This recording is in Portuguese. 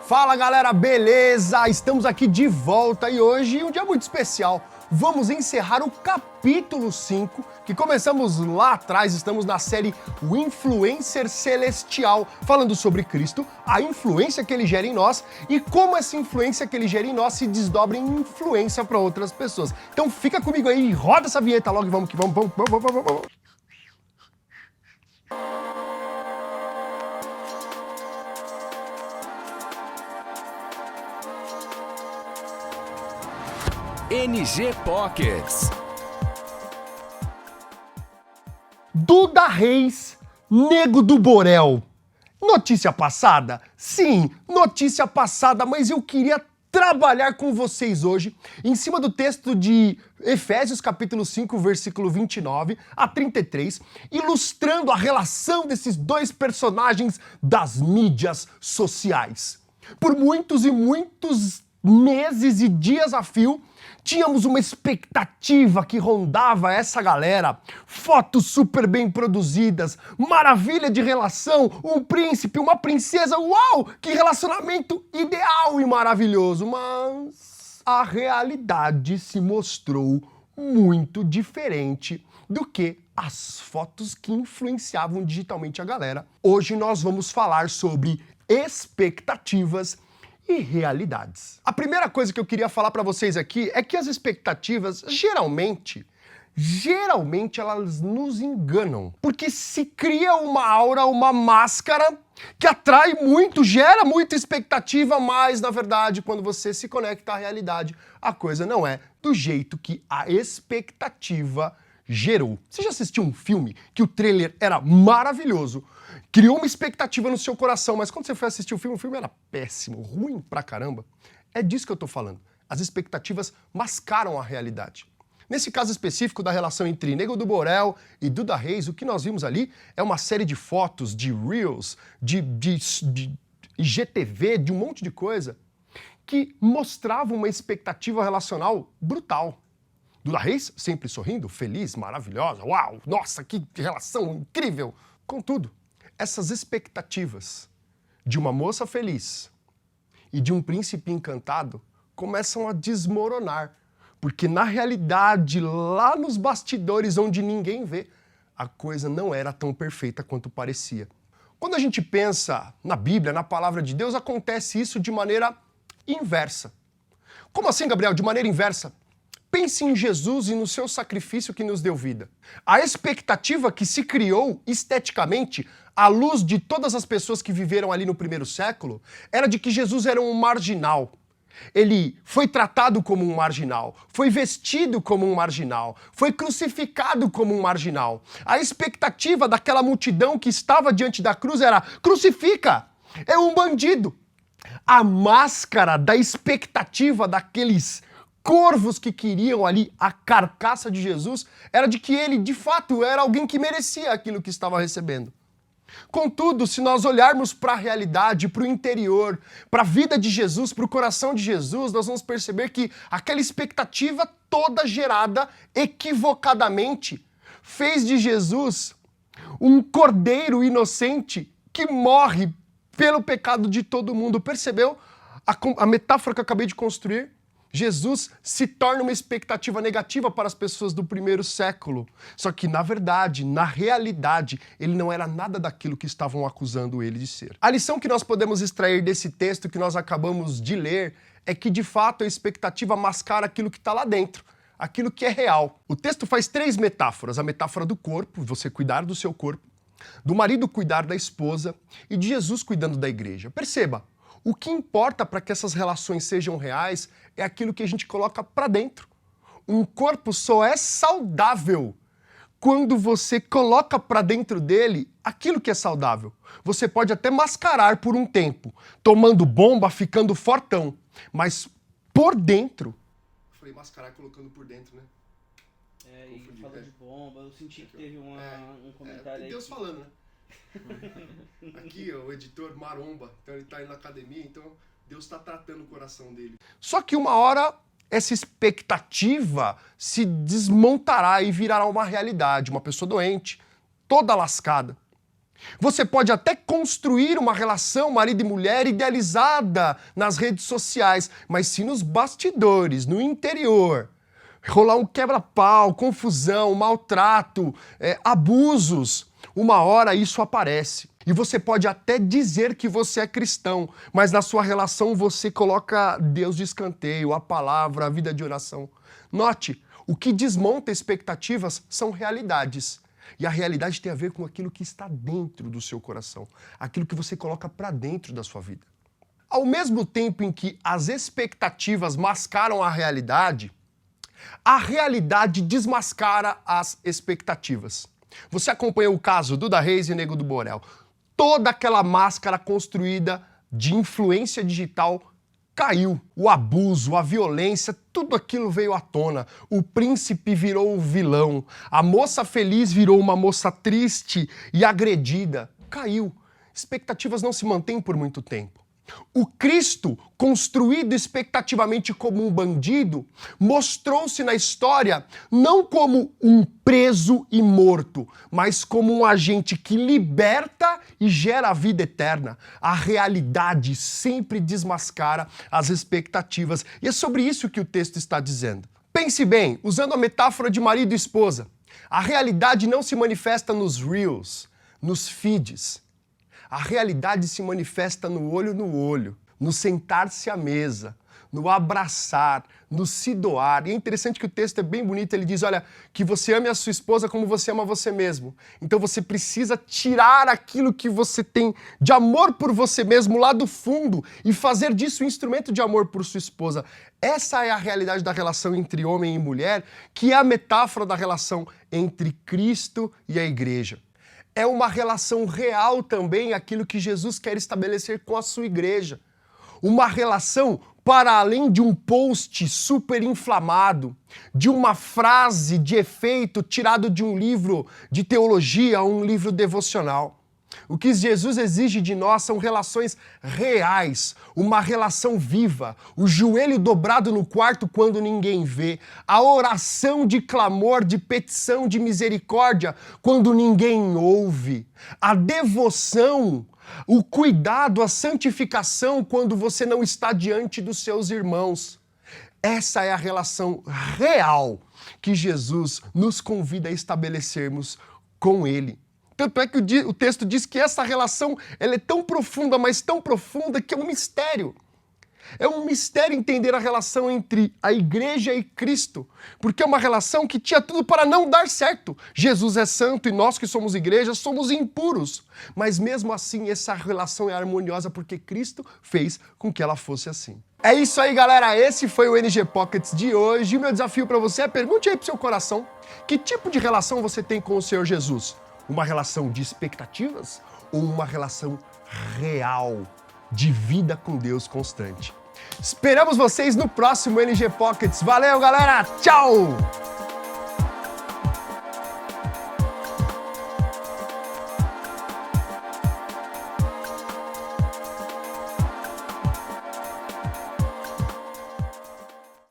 Fala galera, beleza? Estamos aqui de volta e hoje um dia muito especial. Vamos encerrar o capítulo 5, que começamos lá atrás, estamos na série O Influencer Celestial, falando sobre Cristo, a influência que ele gera em nós e como essa influência que ele gera em nós se desdobra em influência para outras pessoas. Então fica comigo aí, roda essa vinheta logo e vamos que vamos. NG Pockets. Duda Reis, Nego do Borel. Notícia passada? Sim, notícia passada, mas eu queria trabalhar com vocês hoje em cima do texto de Efésios capítulo 5, versículo 29 a 33, ilustrando a relação desses dois personagens das mídias sociais. Por muitos e muitos meses e dias a fio, tínhamos uma expectativa que rondava essa galera. Fotos super bem produzidas, maravilha de relação, um príncipe, uma princesa, uau! Que relacionamento ideal e maravilhoso. Mas a realidade se mostrou muito diferente do que as fotos que influenciavam digitalmente a galera. Hoje nós vamos falar sobre expectativas e realidades. A primeira coisa que eu queria falar para vocês aqui é que as expectativas, geralmente elas nos enganam. Porque se cria uma aura, uma máscara que atrai muito, gera muita expectativa, mas na verdade, quando você se conecta à realidade, a coisa não é do jeito que a expectativa gerou. Você já assistiu um filme que o trailer era maravilhoso, criou uma expectativa no seu coração, mas quando você foi assistir o filme era péssimo, ruim pra caramba? É disso que eu tô falando. As expectativas mascaram a realidade. Nesse caso específico da relação entre Nego do Borel e Duda Reis, o que nós vimos ali é uma série de fotos, de reels, de IGTV, de um monte de coisa, que mostravam uma expectativa relacional brutal. Duda Reis sempre sorrindo, feliz, maravilhosa, uau, nossa, que relação incrível. Contudo, essas expectativas de uma moça feliz e de um príncipe encantado começam a desmoronar, porque na realidade, lá nos bastidores onde ninguém vê, a coisa não era tão perfeita quanto parecia. Quando a gente pensa na Bíblia, na palavra de Deus, acontece isso de maneira inversa. Como assim, Gabriel? De maneira inversa? Pense em Jesus e no seu sacrifício que nos deu vida. A expectativa que se criou esteticamente, à luz de todas as pessoas que viveram ali no primeiro século, era de que Jesus era um marginal. Ele foi tratado como um marginal, foi vestido como um marginal, foi crucificado como um marginal. A expectativa daquela multidão que estava diante da cruz era: crucifica! É um bandido! A máscara da expectativa daqueles corvos que queriam ali a carcaça de Jesus era de que ele, de fato, era alguém que merecia aquilo que estava recebendo. Contudo, se nós olharmos para a realidade, para o interior, para a vida de Jesus, para o coração de Jesus, nós vamos perceber que aquela expectativa toda gerada equivocadamente fez de Jesus um cordeiro inocente que morre pelo pecado de todo mundo. Percebeu a metáfora que eu acabei de construir? Jesus se torna uma expectativa negativa para as pessoas do primeiro século. Só que, na verdade, na realidade, ele não era nada daquilo que estavam acusando ele de ser. A lição que nós podemos extrair desse texto que nós acabamos de ler é que, de fato, a expectativa mascara aquilo que está lá dentro, aquilo que é real. O texto faz 3 metáforas. A metáfora do corpo, você cuidar do seu corpo, do marido cuidar da esposa e de Jesus cuidando da igreja. Perceba, o que importa para que essas relações sejam reais é aquilo que a gente coloca para dentro. Um corpo só é saudável quando você coloca para dentro dele aquilo que é saudável. Você pode até mascarar por um tempo, tomando bomba, ficando fortão, mas por dentro... Eu falei mascarar colocando por dentro, né? E falando de bomba, eu senti que teve um comentário aí. Deus falando, né? Aqui, ó, o editor maromba, então ele tá aí na academia, então Deus tá tratando o coração dele. Só que uma hora essa expectativa se desmontará e virará uma realidade, uma pessoa doente, toda lascada, Você pode até construir uma relação marido e mulher idealizada nas redes sociais, mas se nos bastidores, no interior, rolar um quebra-pau, confusão, maltrato, abusos, uma hora isso aparece. E você pode até dizer que você é cristão, mas na sua relação você coloca Deus de escanteio, a palavra, a vida de oração. Note, o que desmonta expectativas são realidades. E a realidade tem a ver com aquilo que está dentro do seu coração, aquilo que você coloca para dentro da sua vida. Ao mesmo tempo em que as expectativas mascaram a realidade desmascara as expectativas. Você acompanhou o caso Duda Reis e Nego do Borel. Toda aquela máscara construída de influência digital caiu. O abuso, a violência, tudo aquilo veio à tona. O príncipe virou o vilão. A moça feliz virou uma moça triste e agredida. Caiu. Expectativas não se mantêm por muito tempo. O Cristo, construído expectativamente como um bandido, mostrou-se na história não como um preso e morto, mas como um agente que liberta e gera a vida eterna. A realidade sempre desmascara as expectativas. E é sobre isso que o texto está dizendo. Pense bem, usando a metáfora de marido e esposa. A realidade não se manifesta nos reels, nos feeds. A realidade se manifesta no olho, no sentar-se à mesa, no abraçar, no se doar. E é interessante que o texto é bem bonito, ele diz, olha, que você ame a sua esposa como você ama você mesmo. Então você precisa tirar aquilo que você tem de amor por você mesmo lá do fundo e fazer disso um instrumento de amor por sua esposa. Essa é a realidade da relação entre homem e mulher, que é a metáfora da relação entre Cristo e a igreja. É uma relação real também aquilo que Jesus quer estabelecer com a sua igreja. Uma relação para além de um post super inflamado, de uma frase de efeito tirado de um livro de teologia ou um livro devocional. O que Jesus exige de nós são relações reais, uma relação viva, o joelho dobrado no quarto quando ninguém vê, a oração de clamor, de petição, de misericórdia quando ninguém ouve, a devoção, o cuidado, a santificação quando você não está diante dos seus irmãos. Essa é a relação real que Jesus nos convida a estabelecermos com Ele. Tanto é que o texto diz que essa relação ela é tão profunda, mas tão profunda, que é um mistério. É um mistério entender a relação entre a igreja e Cristo, porque é uma relação que tinha tudo para não dar certo. Jesus é santo e nós que somos igreja somos impuros. Mas mesmo assim essa relação é harmoniosa porque Cristo fez com que ela fosse assim. É isso aí, galera. Esse foi o NG Pockets de hoje. E o meu desafio para você é pergunte aí pro seu coração, que tipo de relação você tem com o Senhor Jesus? Uma relação de expectativas ou uma relação real de vida com Deus constante? Esperamos vocês no próximo NG Pockets. Valeu, galera! Tchau!